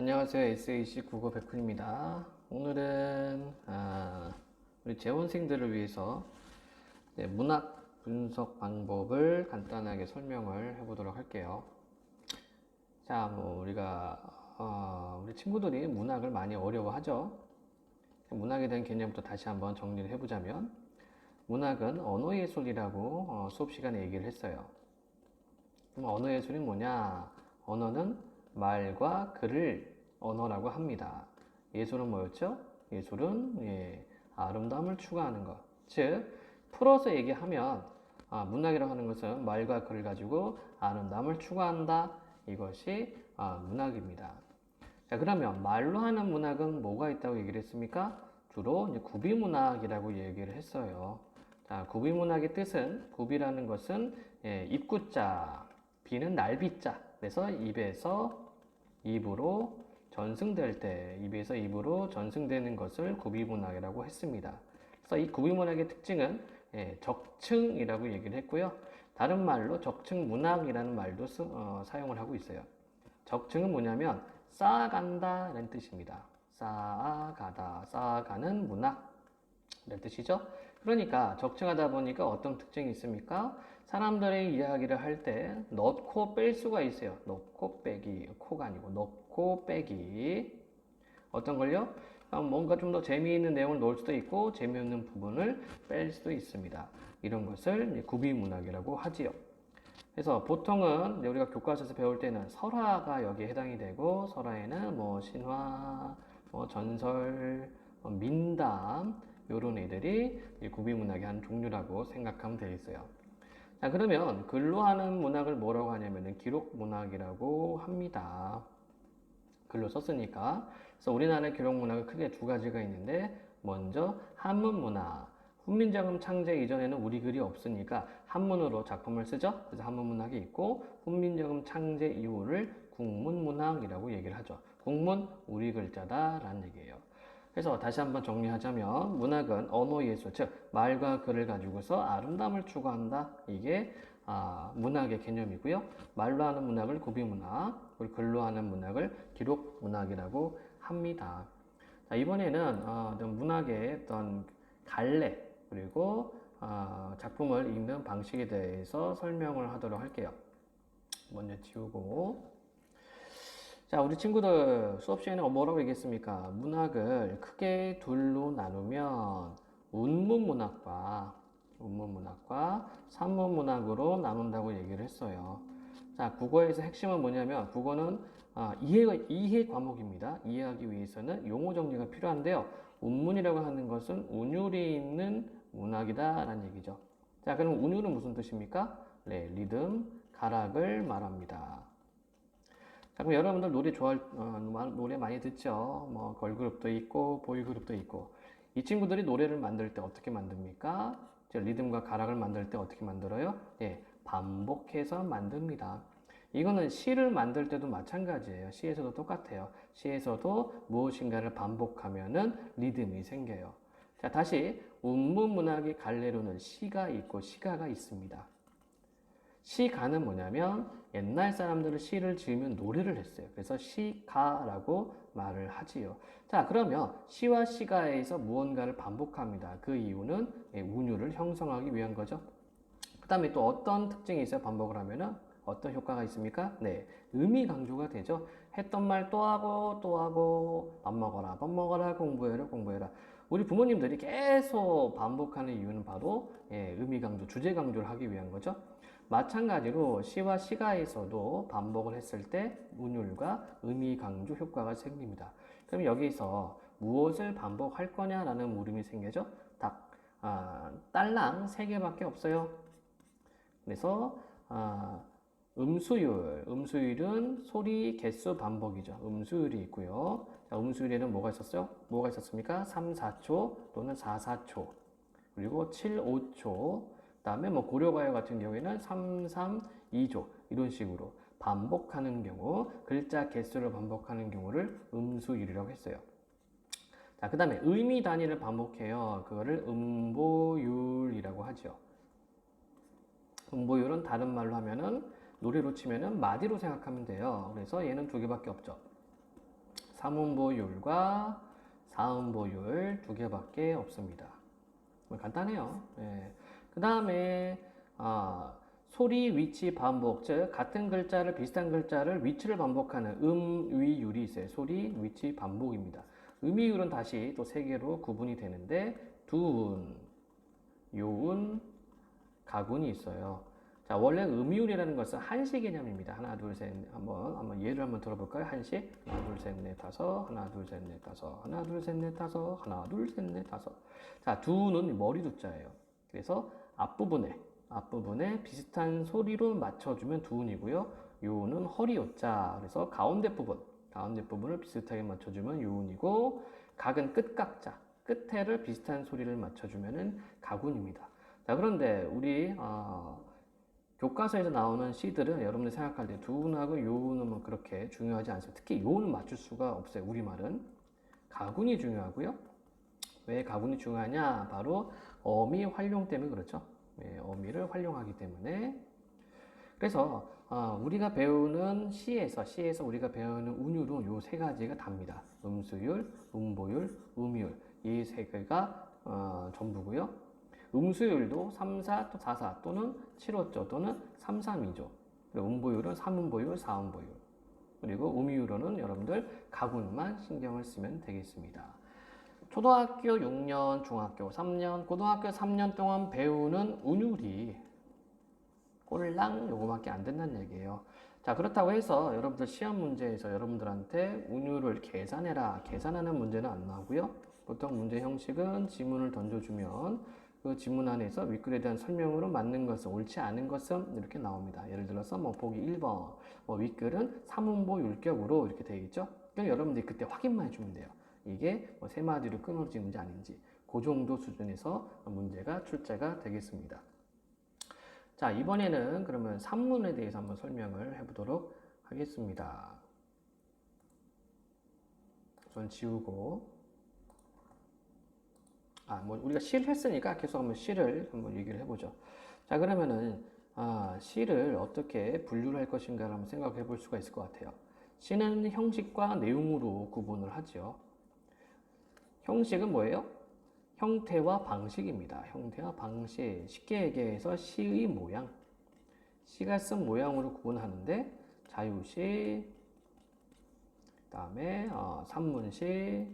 안녕하세요. SAC 국어 백훈입니다. 오늘은 우리 재원생들을 위해서 문학 분석 방법을 간단하게 설명을 해보도록 할게요. 자, 우리 친구들이 문학을 많이 어려워하죠. 문학에 대한 개념부터 다시 한번 정리를 해보자면, 문학은 언어예술이라고 수업 시간에 얘기를 했어요. 그럼 언어예술이 뭐냐? 언어는 말과 글을 언어라고 합니다. 예술은 뭐였죠? 예술은 아름다움을 추구하는 것. 즉, 풀어서 얘기하면 문학이라고 하는 것은 말과 글을 가지고 아름다움을 추구한다. 이것이 문학입니다. 자, 그러면 말로 하는 문학은 뭐가 있다고 얘기를 했습니까? 주로 이제 구비문학이라고 얘기를 했어요. 자, 구비문학의 뜻은, 구비라는 것은 입구자, 비는 날비자. 그래서 입으로 전승될 때, 입에서 입으로 전승되는 것을 구비문학이라고 했습니다. 그래서 이 구비문학의 특징은 적층이라고 얘기를 했고요. 다른 말로 적층문학이라는 말도 사용을 하고 있어요. 적층은 뭐냐면 쌓아간다 라는 뜻입니다. 쌓아가다, 쌓아가는 문학 이런 뜻이죠. 그러니까 적층하다 보니까 어떤 특징이 있습니까? 사람들의 이야기를 할 때 넣고 뺄 수가 있어요. 넣고 빼기, 코가 아니고 넣고 빼기. 어떤 걸요? 뭔가 좀 더 재미있는 내용을 넣을 수도 있고 재미없는 부분을 뺄 수도 있습니다. 이런 것을 구비문학이라고 하지요. 그래서 보통은 우리가 교과서에서 배울 때는 설화가 여기에 해당이 되고, 설화에는 뭐 신화, 뭐 전설, 민담 이런 애들이 구비문학의 한 종류라고 생각하면 되겠어요. 자, 그러면 글로 하는 문학을 뭐라고 하냐면은 기록문학이라고 합니다. 글로 썼으니까. 그래서 우리나라의 기록문학은 크게 두 가지가 있는데, 먼저 한문문학. 훈민정음 창제 이전에는 우리 글이 없으니까 한문으로 작품을 쓰죠. 그래서 한문문학이 있고, 훈민정음 창제 이후를 국문문학이라고 얘기를 하죠. 국문, 우리 글자다라는 얘기예요. 그래서 다시 한번 정리하자면, 문학은 언어예술, 즉 말과 글을 가지고서 아름다움을 추구한다. 이게 문학의 개념이고요. 말로 하는 문학을 구비문학, 그리고 글로 하는 문학을 기록문학이라고 합니다. 자, 이번에는 문학의 어떤 갈래, 그리고 작품을 읽는 방식에 대해서 설명을 하도록 할게요. 먼저 지우고. 자, 우리 친구들 수업 시간에 뭐라고 얘기했습니까? 문학을 크게 둘로 나누면 운문문학과 산문문학으로 나눈다고 얘기를 했어요. 자, 국어에서 핵심은 뭐냐면, 국어는 이해 과목입니다. 이해하기 위해서는 용어 정리가 필요한데요. 운문이라고 하는 것은 운율이 있는 문학이다라는 얘기죠. 자, 그럼 운율은 무슨 뜻입니까? 네, 리듬, 가락을 말합니다. 자, 그럼 여러분들 노래 많이 듣죠? 뭐, 걸그룹도 있고, 보이그룹도 있고. 이 친구들이 노래를 만들 때 어떻게 만듭니까? 리듬과 가락을 만들 때 어떻게 만들어요? 예, 반복해서 만듭니다. 이거는 시를 만들 때도 마찬가지예요. 시에서도 똑같아요. 시에서도 무엇인가를 반복하면은 리듬이 생겨요. 자, 다시, 운문문학의 갈래로는 시가 있고 시가가 있습니다. 시가는 뭐냐면 옛날 사람들은 시를 지으면 노래를 했어요. 그래서 시가라고 말을 하지요. 자, 그러면 시와 시가에서 무언가를 반복합니다. 그 이유는 운율을 형성하기 위한 거죠. 그 다음에 또 어떤 특징이 있어요? 반복을 하면은 어떤 효과가 있습니까? 네, 의미 강조가 되죠. 했던 말 또 하고 또 하고 밥 먹어라 공부해라. 우리 부모님들이 계속 반복하는 이유는 바로 의미 강조, 주제 강조를 하기 위한 거죠. 마찬가지로 시와 시가에서도 반복을 했을 때 운율과 의미 강조 효과가 생깁니다. 그럼 여기서 무엇을 반복할 거냐라는 물음이 생겨죠. 딸랑 3개밖에 없어요. 그래서 음수율은 소리 개수 반복이죠. 음수율이 있고요. 자, 음수율에는 뭐가 있었어요? 뭐가 있었습니까? 3, 4초 또는 4, 4초. 그리고 7, 5초. 그다음에 뭐 고려가요 같은 경우에는 3, 3, 2조 이런 식으로 반복하는 경우, 글자 개수를 반복하는 경우를 음수율이라고 했어요. 자, 그다음에 의미 단위를 반복해요. 그거를 음보율이라고 하죠. 음보율은 다른 말로 하면은 노래로 치면은 마디로 생각하면 돼요. 그래서 얘는 2개밖에 없죠. 삼음보율과 사음보율 두 개밖에 없습니다. 간단해요. 예. 그 다음에 소리, 위치, 반복, 즉 같은 글자를 비슷한 글자를 위치를 반복하는 음위율이 있어요. 소리, 위치, 반복입니다. 음위율은 다시 또 세 개로 구분이 되는데 두운, 요운, 가군이 있어요. 자, 원래 음이율이라는 것은 한시 개념입니다. 하나, 둘, 셋, 한번 예를 한번 들어볼까요? 한시. 하나, 둘, 셋, 넷, 다섯. 하나, 둘, 셋, 넷, 다섯. 하나, 둘, 셋, 넷, 다섯. 하나, 둘, 셋, 넷, 다섯. 자, 두는 머리 두자예요. 그래서 앞부분에 비슷한 소리로 맞춰주면 두운이고요. 요는 허리 요자. 그래서 가운데 부분을 비슷하게 맞춰주면 요운이고, 각은 끝각자. 끝에를 비슷한 소리를 맞춰주면은 가군입니다. 자, 그런데 우리 교과서에서 나오는 시들은 여러분들 생각할 때 두운하고 요운은 뭐 그렇게 중요하지 않습니다. 특히 요운은 맞출 수가 없어요. 우리말은. 가군이 중요하고요. 왜 가군이 중요하냐? 바로 어미 활용 때문에 그렇죠. 네, 어미를 활용하기 때문에. 그래서 우리가 배우는 시에서 우리가 배우는 운율은 요 세 가지가 답니다. 음수율, 음보율, 음이율. 이 세 개가 전부고요. 음수율도 3, 4, 또 4, 4 또는 7, 5조 또는 3, 3, 2조. 그리고 음보율은 3음보율, 4음보율. 그리고 음이율로는 여러분들 가군만 신경을 쓰면 되겠습니다. 초등학교 6년, 중학교 3년, 고등학교 3년 동안 배우는 운율이 꼴랑 요거밖에 안 된다는 얘기예요. 자, 그렇다고 해서 여러분들 시험 문제에서 여러분들한테 운율을 계산해라. 계산하는 문제는 안 나오고요. 보통 문제 형식은 지문을 던져주면 그 지문 안에서 윗글에 대한 설명으로 맞는 것은, 옳지 않은 것은 이렇게 나옵니다. 예를 들어서 뭐 보기 1번, 윗글은 삼음보 율격으로 이렇게 되어 있죠. 그럼 여러분들이 그때 확인만 해주면 돼요. 이게 뭐 세 마디로 끊어지는지 아닌지. 그 정도 수준에서 문제가 출제가 되겠습니다. 자, 이번에는 그러면 산문에 대해서 한번 설명을 해보도록 하겠습니다. 우선 지우고, 우리가 시를 했으니까 계속 한번 시를 한번 얘기를 해보죠. 자, 그러면은 시를 어떻게 분류를 할 것인가를 한번 생각해 볼 수가 있을 것 같아요. 시는 형식과 내용으로 구분을 하죠. 형식은 뭐예요? 형태와 방식입니다. 형태와 방식. 쉽게 얘기해서 시의 모양. 시가 쓴 모양으로 구분하는데 자유시, 그 다음에 산문시,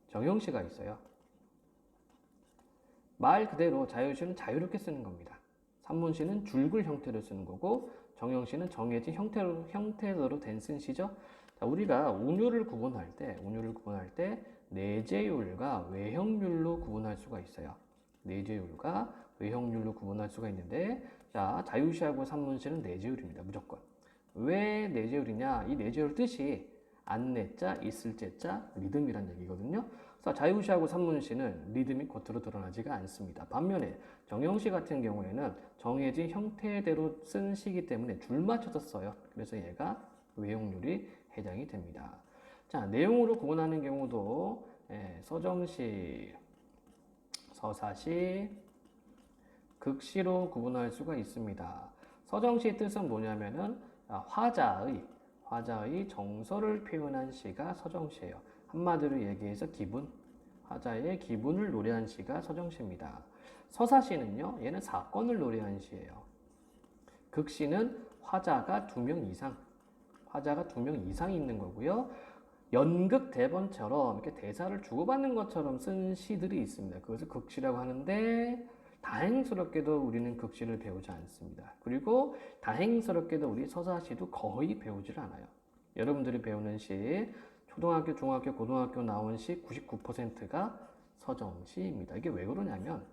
정형시가 있어요. 말 그대로 자유시는 자유롭게 쓰는 겁니다. 산문시는 줄글 형태로 쓰는 거고 정형시는 정해진 형태로 된 쓴시죠. 자, 우리가 운율을 구분할 때 내재율과 외형률로 구분할 수가 있어요. 내재율과 외형률로 구분할 수가 있는데, 자, 자유시하고 산문시는 내재율입니다. 무조건. 왜 내재율이냐? 이 내재율 뜻이 안내자, 있을제자, 리듬이란 얘기거든요. 그래서 자유시하고 산문시는 리듬이 겉으로 드러나지가 않습니다. 반면에 정형시 같은 경우에는 정해진 형태대로 쓴 시기 때문에 줄 맞춰서 써요. 그래서 얘가 외형률이 해당이 됩니다. 자, 내용으로 구분하는 경우도 서정시, 서사시, 극시로 구분할 수가 있습니다. 서정시의 뜻은 뭐냐면은 화자의 정서를 표현한 시가 서정시예요. 한마디로 얘기해서 화자의 기분을 노래한 시가 서정시입니다. 서사시는요, 얘는 사건을 노래한 시예요. 극시는 화자가 두 명 이상 있는 거고요. 연극 대본처럼 이렇게 대사를 주고받는 것처럼 쓴 시들이 있습니다. 그것을 극시라고 하는데, 다행스럽게도 우리는 극시를 배우지 않습니다. 그리고 다행스럽게도 우리 서사시도 거의 배우질 않아요. 여러분들이 배우는 시, 초등학교, 중학교, 고등학교 나온 시 99%가 서정시입니다. 이게 왜 그러냐면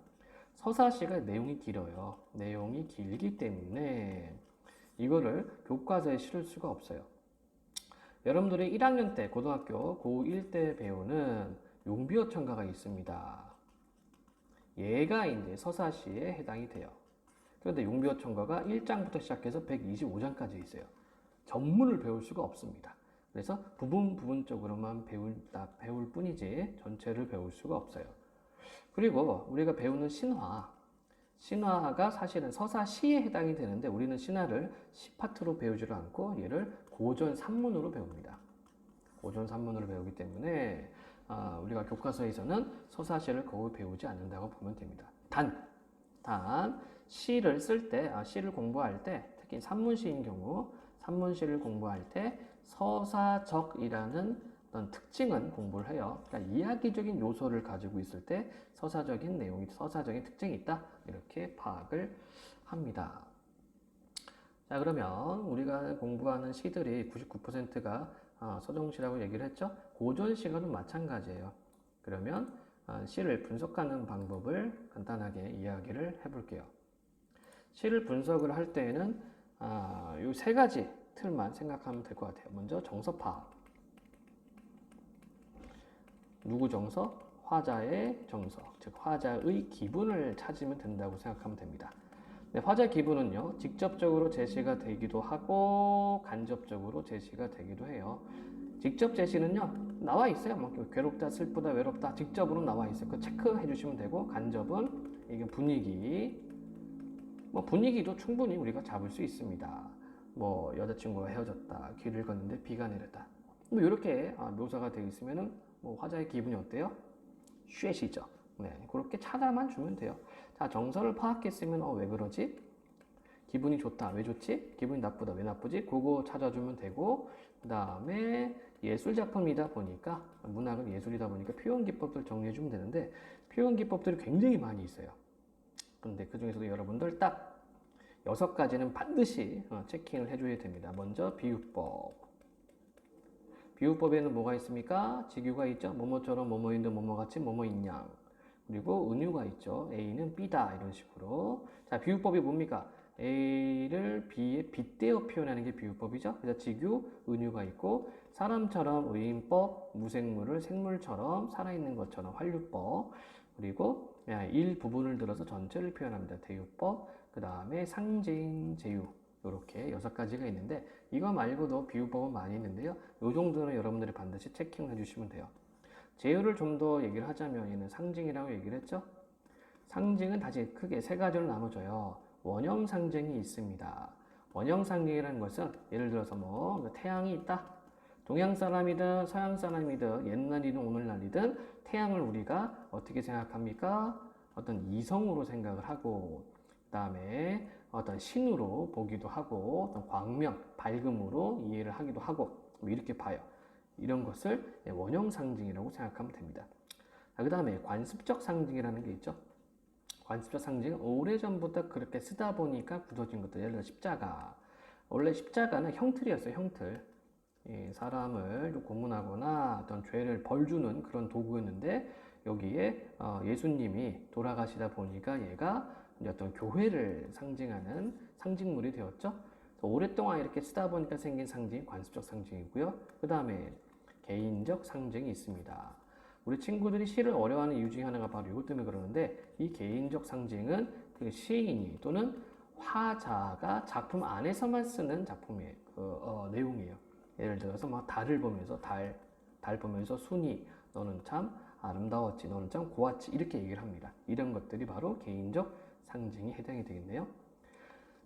서사시가 내용이 길어요. 내용이 길기 때문에 이거를 교과서에 실을 수가 없어요. 여러분들이 1학년 때, 고등학교 고1 때 배우는 용비어천가가 있습니다. 얘가 이제 서사시에 해당이 돼요. 그런데 용비어천가가 1장부터 시작해서 125장까지 있어요. 전문을 배울 수가 없습니다. 그래서 부분적으로만 배울 뿐이지 전체를 배울 수가 없어요. 그리고 우리가 배우는 신화가 사실은 서사시에 해당이 되는데 우리는 신화를 시파트로 배우지를 않고 얘를 고전 산문으로 배웁니다. 고전 산문으로 배우기 때문에 우리가 교과서에서는 서사시를 거의 배우지 않는다고 보면 됩니다. 단 시를 쓸 때, 시를 공부할 때, 특히 산문시인 경우 산문시를 공부할 때 서사적이라는 어떤 특징은 공부를 해요. 그러니까 이야기적인 요소를 가지고 있을 때 서사적인 내용이, 서사적인 특징이 있다. 이렇게 파악을 합니다. 자, 그러면 우리가 공부하는 시들이 99%가 서정시라고 얘기를 했죠. 고전시가도 마찬가지예요. 그러면 시를 분석하는 방법을 간단하게 이야기를 해볼게요. 시를 분석을 할 때에는 이 세 가지 틀만 생각하면 될 것 같아요. 먼저 정서 파악. 누구 정서? 화자의 정서, 즉 화자의 기분을 찾으면 된다고 생각하면 됩니다. 네, 화자 기분은요, 직접적으로 제시가 되기도 하고 간접적으로 제시가 되기도 해요. 직접 제시는요, 나와 있어요. 뭐 괴롭다, 슬프다, 외롭다 직접으로 나와 있어요. 그 체크해 주시면 되고, 간접은 이게 분위기, 뭐 분위기도 충분히 우리가 잡을 수 있습니다. 뭐 여자친구가 헤어졌다, 길을 걷는데 비가 내렸다. 뭐 이렇게 묘사가 되어 있으면은 뭐 화자의 기분이 어때요? 쉐시죠. 네, 그렇게 찾아만 주면 돼요. 자, 정서를 파악했으면 왜 그러지? 기분이 좋다. 왜 좋지? 기분이 나쁘다. 왜 나쁘지? 그거 찾아주면 되고, 그 다음에 예술 작품이다 보니까, 문학은 예술이다 보니까 표현 기법들 정리해주면 되는데, 표현 기법들이 굉장히 많이 있어요. 근데 그 중에서도 여러분들 딱 6가지는 반드시 체킹을 해줘야 됩니다. 먼저 비유법. 비유법에는 뭐가 있습니까? 직유가 있죠. 뭐뭐처럼 뭐뭐인데 뭐뭐같이 뭐뭐인 양. 그리고 은유가 있죠. A는 B다 이런 식으로. 자, 비유법이 뭡니까? A를 B에 빗대어 표현하는 게 비유법이죠. 그래서 직유, 은유가 있고 사람처럼 의인법, 무생물을 생물처럼 살아있는 것처럼 활유법. 그리고 일부분을 들어서 전체를 표현합니다. 대유법. 그 다음에 상징, 제유. 이렇게 6가지가 있는데 이거 말고도 비유법은 많이 있는데요. 이 정도는 여러분들이 반드시 체킹해 주시면 돼요. 제휴를 좀 더 얘기를 하자면 얘는 상징이라고 얘기를 했죠. 상징은 다시 크게 3가지로 나눠져요. 원형 상징이 있습니다. 원형 상징이라는 것은 예를 들어서 뭐 태양이 있다. 동양 사람이든 서양 사람이든 옛날이든 오늘날이든 태양을 우리가 어떻게 생각합니까? 어떤 이성으로 생각을 하고 그 다음에 어떤 신으로 보기도 하고 어떤 광명, 밝음으로 이해를 하기도 하고 뭐 이렇게 봐요. 이런 것을 원형 상징이라고 생각하면 됩니다. 그 다음에 관습적 상징이라는 게 있죠. 관습적 상징은 오래전부터 그렇게 쓰다 보니까 굳어진 것들. 예를 들어 십자가. 원래 십자가는 형틀이었어요. 형틀. 사람을 고문하거나 어떤 죄를 벌주는 그런 도구였는데 여기에 예수님이 돌아가시다 보니까 얘가 어떤 교회를 상징하는 상징물이 되었죠. 오랫동안 이렇게 쓰다 보니까 생긴 상징이 관습적 상징이고요. 그 다음에 개인적 상징이 있습니다. 우리 친구들이 시를 어려워하는 이유 중에 하나가 바로 이것 때문에 그러는데 이 개인적 상징은 그 시인이 또는 화자가 작품 안에서만 쓰는 작품의 내용이에요. 예를 들어서 막 달을 보면서 달 보면서 순이 너는 참 아름다웠지, 너는 참 고왔지 이렇게 얘기를 합니다. 이런 것들이 바로 개인적 상징이 해당이 되겠네요.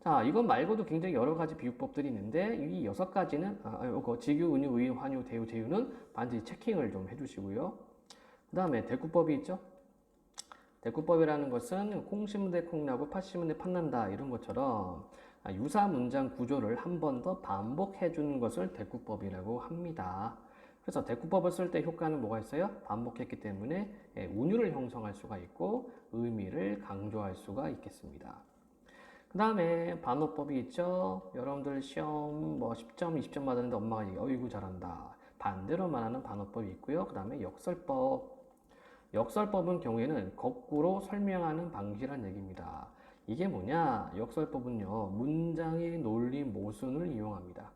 자, 이것 말고도 굉장히 여러 가지 비유법들이 있는데 이 6가지는 직유, 은유, 의인, 환유, 대유, 제유는 반드시 체킹을 좀 해주시고요. 그 다음에 대꾸법이 있죠. 대꾸법이라는 것은 콩 심은 데 콩나고 팥 심은 데 팥난다 이런 것처럼 유사 문장 구조를 한 번 더 반복해 주는 것을 대꾸법이라고 합니다. 그래서 대꾸법을 쓸 때 효과는 뭐가 있어요? 반복했기 때문에 운율을 형성할 수가 있고 의미를 강조할 수가 있겠습니다. 그 다음에 반어법이 있죠. 여러분들 시험 뭐 10점, 20점 받았는데 엄마가 어이구 잘한다. 반대로 말하는 반어법이 있고요. 그 다음에 역설법. 역설법은 경우에는 거꾸로 설명하는 방식이란 얘기입니다. 이게 뭐냐? 역설법은요, 문장의 논리 모순을 이용합니다.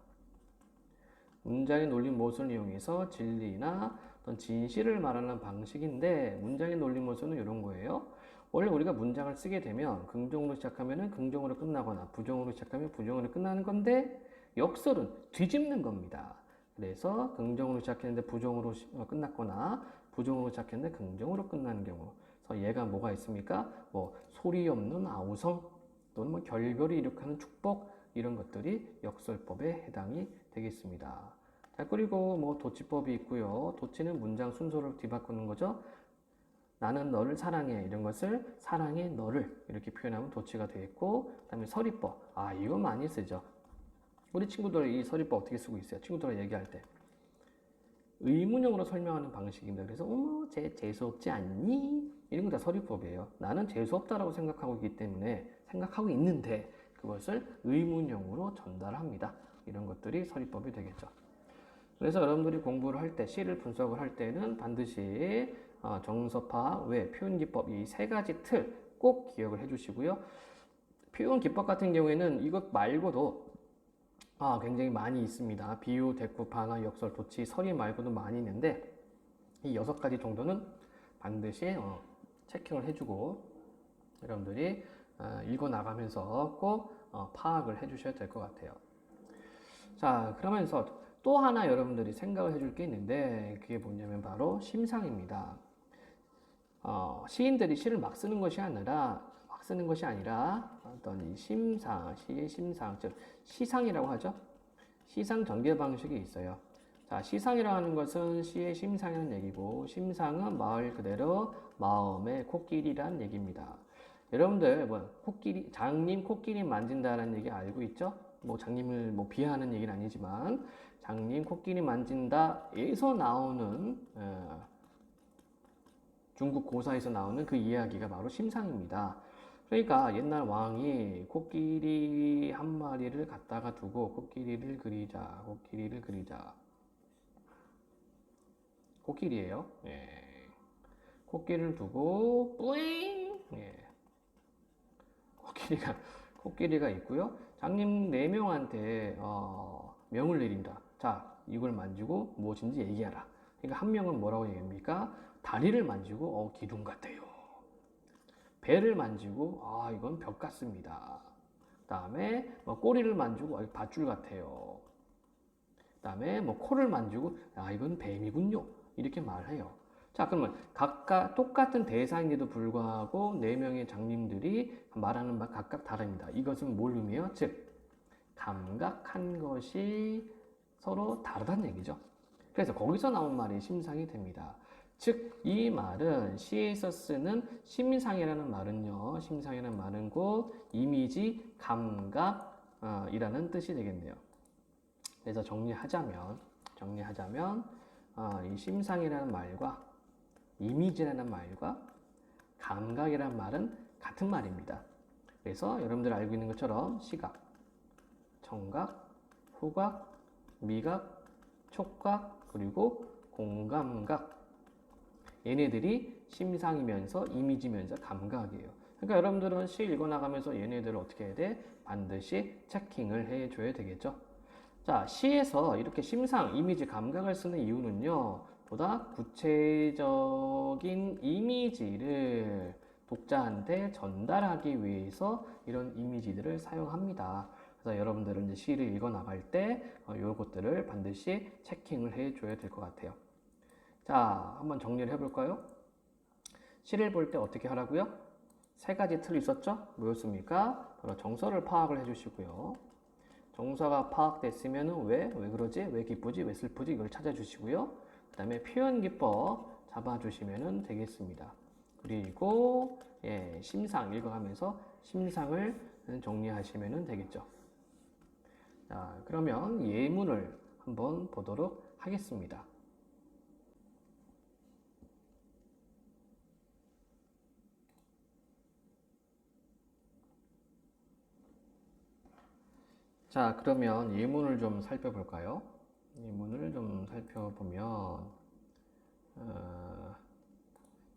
문장의 논리 모순을 이용해서 진리나 어떤 진실을 말하는 방식인데, 문장의 논리 모순은 이런 거예요. 원래 우리가 문장을 쓰게 되면 긍정으로 시작하면 긍정으로 끝나거나 부정으로 시작하면 부정으로 끝나는 건데, 역설은 뒤집는 겁니다. 그래서 긍정으로 시작했는데 부정으로 끝났거나 부정으로 시작했는데 긍정으로 끝나는 경우. 그래서 얘가 뭐가 있습니까? 뭐 소리 없는 아우성 또는 뭐 결별이 일으키는 축복 이런 것들이 역설법에 해당이 되겠습니다. 자, 그리고 뭐 도치법이 있고요. 도치는 문장 순서를 뒤바꾸는 거죠. 나는 너를 사랑해. 이런 것을 사랑해 너를 이렇게 표현하면 도치가 되겠고, 그다음에 서리법. 아, 이거 많이 쓰죠. 우리 친구들 이 서리법 어떻게 쓰고 있어요? 친구들과 얘기할 때. 의문형으로 설명하는 방식입니다. 그래서 쟤 재수없지 않니? 이런 거 다 서리법이에요. 나는 재수없다라고 생각하고 있기 때문에 생각하고 있는데 그것을 의문형으로 전달합니다. 이런 것들이 서리법이 되겠죠. 그래서 여러분들이 공부를 할 때, 시를 분석을 할 때는 반드시 정서 파악, 왜, 표현 기법 이 세 가지 틀 꼭 기억을 해주시고요. 표현 기법 같은 경우에는 이것 말고도 굉장히 많이 있습니다. 비유, 대꾸, 반화, 역설, 도치, 서리 말고도 많이 있는데 이 6가지 정도는 반드시 체킹을 해주고 여러분들이 읽어 나가면서 꼭 파악을 해주셔야 될 것 같아요. 자, 그러면서 또 하나 여러분들이 생각을 해줄 게 있는데 그게 뭐냐면 바로 심상입니다. 시인들이 시를 막 쓰는 것이 아니라 어떤 이 심상, 시의 심상, 즉 시상이라고 하죠. 시상 전개 방식이 있어요. 자, 시상이라고 하는 것은 시의 심상이라는 얘기고 심상은 말 그대로 마음의 코끼리란 얘기입니다. 여러분들 코끼리, 장님 코끼리 만진다라는 얘기 알고 있죠? 뭐 장님을 뭐 비하하는 얘기는 아니지만 장님 코끼리 만진다에서 나오는 중국 고사에서 나오는 그 이야기가 바로 심상입니다. 그러니까 옛날 왕이 코끼리 한 마리를 갖다가 두고 코끼리를 그리자. 코끼리예요. 예. 코끼리를 두고 뿌잉. 예. 코끼리가 있고요. 장님 4명한테 명을 내린다. 자, 이걸 만지고 무엇인지 얘기하라. 그러니까 한 명은 뭐라고 얘기합니까? 다리를 만지고 기둥 같아요. 배를 만지고 이건 벽 같습니다. 그다음에 꼬리를 만지고 밧줄 같아요. 그다음에 코를 만지고 이건 뱀이군요. 이렇게 말해요. 자, 그러면 각각 똑같은 대상인데도 불구하고 4명의 장님들이 말하는 바 각각 다릅니다. 이것은 뭘 의미해요? 즉 감각한 것이 서로 다르다는 얘기죠. 그래서 거기서 나온 말이 심상이 됩니다. 즉, 이 말은 시에서 쓰는 심상이라는 말은 곧 이미지, 감각이라는 뜻이 되겠네요. 그래서 정리하자면 이 심상이라는 말과 이미지라는 말과 감각이라는 말은 같은 말입니다. 그래서 여러분들 알고 있는 것처럼 시각, 청각, 후각, 미각, 촉각, 그리고 공감각 얘네들이 심상이면서 이미지면서 감각이에요. 그러니까 여러분들은 시 읽어나가면서 얘네들을 어떻게 해야 돼? 반드시 체킹을 해줘야 되겠죠. 자, 시에서 이렇게 심상, 이미지, 감각을 쓰는 이유는요. 보다 구체적인 이미지를 독자한테 전달하기 위해서 이런 이미지들을 사용합니다. 그래서 여러분들은 이제 시를 읽어나갈 때 요것들을 반드시 체킹을 해줘야 될 것 같아요. 자, 한번 정리를 해볼까요? 시를 볼 때 어떻게 하라고요? 3가지 틀이 있었죠? 뭐였습니까? 바로 정서를 파악을 해주시고요. 정서가 파악됐으면 왜 그러지? 왜 기쁘지? 왜 슬프지? 이걸 찾아주시고요. 그 다음에 표현 기법 잡아주시면 되겠습니다. 그리고 심상 읽어가면서 심상을 정리하시면 되겠죠. 자, 그러면 예문을 한번 보도록 하겠습니다. 자, 그러면 예문을 좀 살펴볼까요? 예문을 좀 살펴보면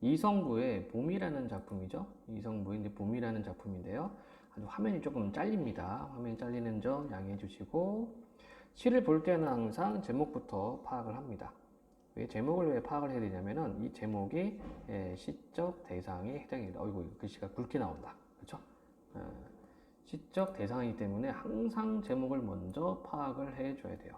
이성부의 봄이라는 작품이죠. 이성부의 이제 봄이라는 작품인데요. 아주 화면이 조금 잘립니다. 화면이 잘리는 점 양해해 주시고 시를 볼 때는 항상 제목부터 파악을 합니다. 제목을 왜 파악을 해야 되냐면은 이 제목이 시적 대상에 해당이 됩니다. 어이구, 글씨가 굵게 나온다. 그렇죠? 시적 대상이기 때문에 항상 제목을 먼저 파악을 해줘야 돼요.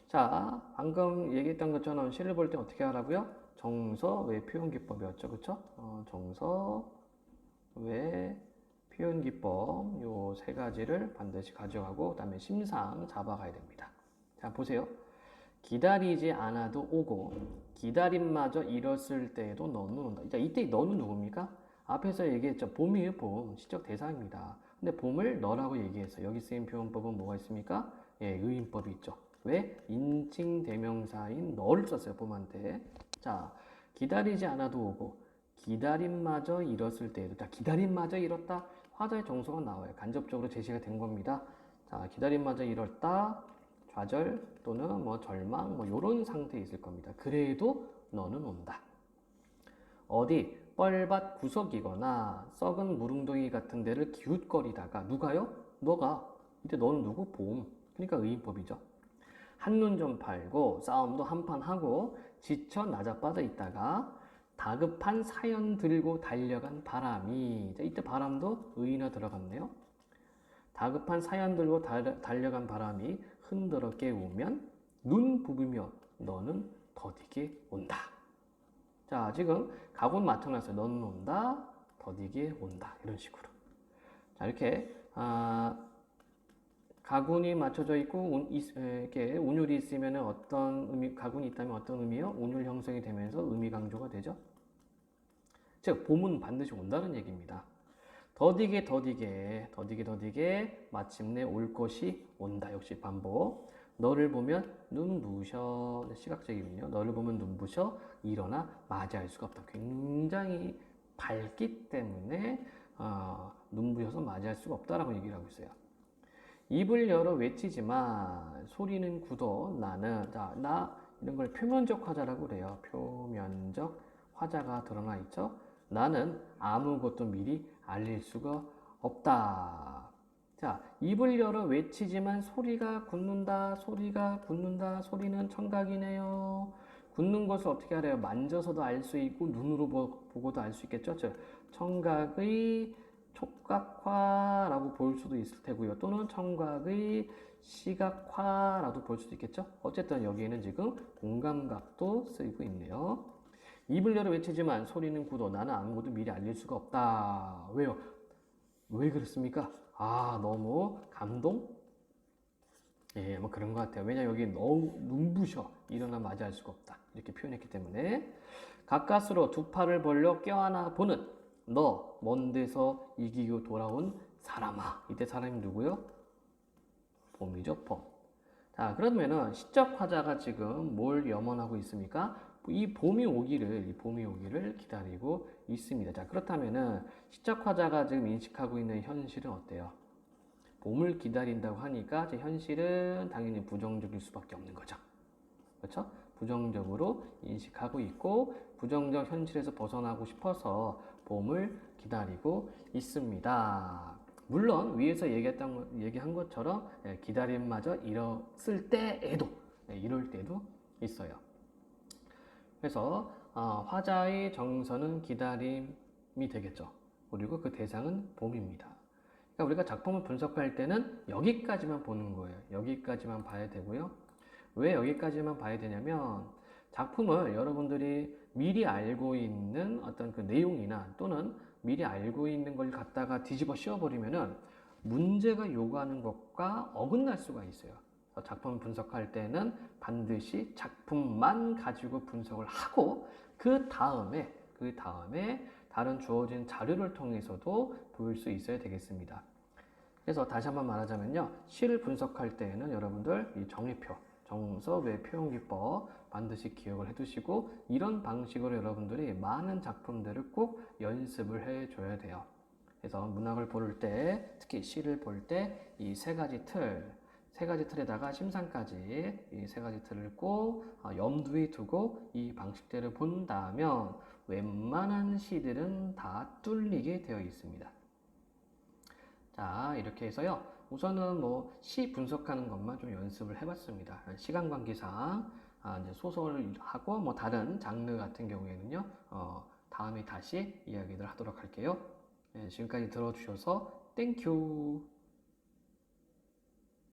자, 방금 얘기했던 것처럼 시를 볼 때 어떻게 하라고요? 정서, 외, 표현 기법이었죠. 그쵸? 정서, 외, 표현기법 요 세 가지를 반드시 가져가고 그다음에 심상 잡아가야 됩니다. 자, 보세요. 기다리지 않아도 오고 기다림마저 잃었을 때에도 너는 온다. 자, 이때 너는 누굽니까? 앞에서 얘기했죠. 봄이에요, 봄. 시적 대상입니다. 근데 봄을 너라고 얘기해서 여기 쓰인 표현법은 뭐가 있습니까? 예, 의인법이 있죠. 왜? 인칭 대명사인 너를 썼어요, 봄한테. 자, 기다리지 않아도 오고 기다림마저 잃었을 때에도, 자, 기다림마저 잃었다. 화자의 정수가 나와요. 간접적으로 제시가 된 겁니다. 자, 기다림마저 잃었다. 좌절 또는 뭐 절망 뭐 이런 상태에 있을 겁니다. 그래도 너는 온다. 어디 뻘밭 구석이거나 썩은 무릉덩이 같은 데를 기웃거리다가 누가요? 너가. 이때 너는 누구? 봄. 그러니까 의인법이죠. 한눈 좀 팔고 싸움도 한판 하고 지쳐 나자빠져 있다가 다급한 사연 들고 달려간 바람이. 자, 이때 바람도 의인어 들어갔네요. 다급한 사연 들고 달려간 바람이 흔들어 깨우면 눈 부비며 너는 더디게 온다. 자, 지금 가군 맞춰놨어요. 너는 온다, 더디게 온다. 이런 식으로. 자, 이렇게 가군이 맞춰져 있고 이렇게 운율이 있으면 어떤 의미, 가군이 있다면 어떤 의미요? 운율 형성이 되면서 의미 강조가 되죠. 즉 봄은 반드시 온다는 얘기입니다. 더디게 마침내 올 것이 온다. 역시 반복. 너를 보면 눈부셔. 시각적이군요. 너를 보면 눈부셔. 일어나 맞이할 수가 없다. 굉장히 밝기 때문에 눈부셔서 맞이할 수가 없다라고 얘기를 하고 있어요. 입을 열어 외치지만 소리는 굳어 나는. 자, 나 이런 걸 표면적 화자라고 그래요. 표면적 화자가 드러나 있죠. 나는 아무것도 미리 알릴 수가 없다. 자, 입을 열어 외치지만 소리가 굳는다. 소리는 청각이네요. 굳는 것을 어떻게 알아요? 만져서도 알 수 있고 눈으로 보고도 알 수 있겠죠. 청각의 촉각화라고 볼 수도 있을 테고요. 또는 청각의 시각화라도 볼 수도 있겠죠. 어쨌든 여기에는 지금 공감각도 쓰이고 있네요. 입을 열어 외치지만 소리는 굳어 나는 아무것도 미리 알릴 수가 없다. 왜요? 왜 그렇습니까? 너무 감동? 예, 뭐 그런 것 같아요. 왜냐 여기 너무 눈부셔. 일어나 맞이할 수가 없다. 이렇게 표현했기 때문에 가까스로 두 팔을 벌려 껴안아 보는 너 먼 데서 이기고 돌아온 사람아. 이때 사람이 누구요? 봄이죠, 봄. 자, 그러면은 시적 화자가 지금 뭘 염원하고 있습니까? 이 봄이 오기를 기다리고 있습니다. 자, 그렇다면은 시적 화자가 지금 인식하고 있는 현실은 어때요? 봄을 기다린다고 하니까 제 현실은 당연히 부정적일 수밖에 없는 거죠. 그렇죠? 부정적으로 인식하고 있고 부정적 현실에서 벗어나고 싶어서 봄을 기다리고 있습니다. 물론 위에서 얘기한 것처럼 기다림마저 이뤘을 때에도 이럴 때도 있어요. 그래서 화자의 정서는 기다림이 되겠죠. 그리고 그 대상은 봄입니다. 그러니까 우리가 작품을 분석할 때는 여기까지만 보는 거예요. 여기까지만 봐야 되고요. 왜 여기까지만 봐야 되냐면 작품을 여러분들이 미리 알고 있는 어떤 그 내용이나 또는 미리 알고 있는 걸 갖다가 뒤집어 씌워버리면은 문제가 요구하는 것과 어긋날 수가 있어요. 작품 분석할 때는 반드시 작품만 가지고 분석을 하고 그 다음에 다른 주어진 자료를 통해서도 볼 수 있어야 되겠습니다. 그래서 다시 한번 말하자면요. 시를 분석할 때에는 여러분들 이 정의표, 정서 외 표현기법 반드시 기억을 해두시고 이런 방식으로 여러분들이 많은 작품들을 꼭 연습을 해줘야 돼요. 그래서 문학을 볼 때, 특히 시를 볼 때 이 세 가지 틀에다가 심상까지 이 세 가지 틀을 꼭 염두에 두고 이 방식대로 본다면 웬만한 시들은 다 뚫리게 되어 있습니다. 자, 이렇게 해서요. 우선은 뭐 시 분석하는 것만 좀 연습을 해봤습니다. 시간 관계상 이제 소설하고 뭐 다른 장르 같은 경우에는요. 다음에 다시 이야기를 하도록 할게요. 네, 지금까지 들어주셔서 땡큐.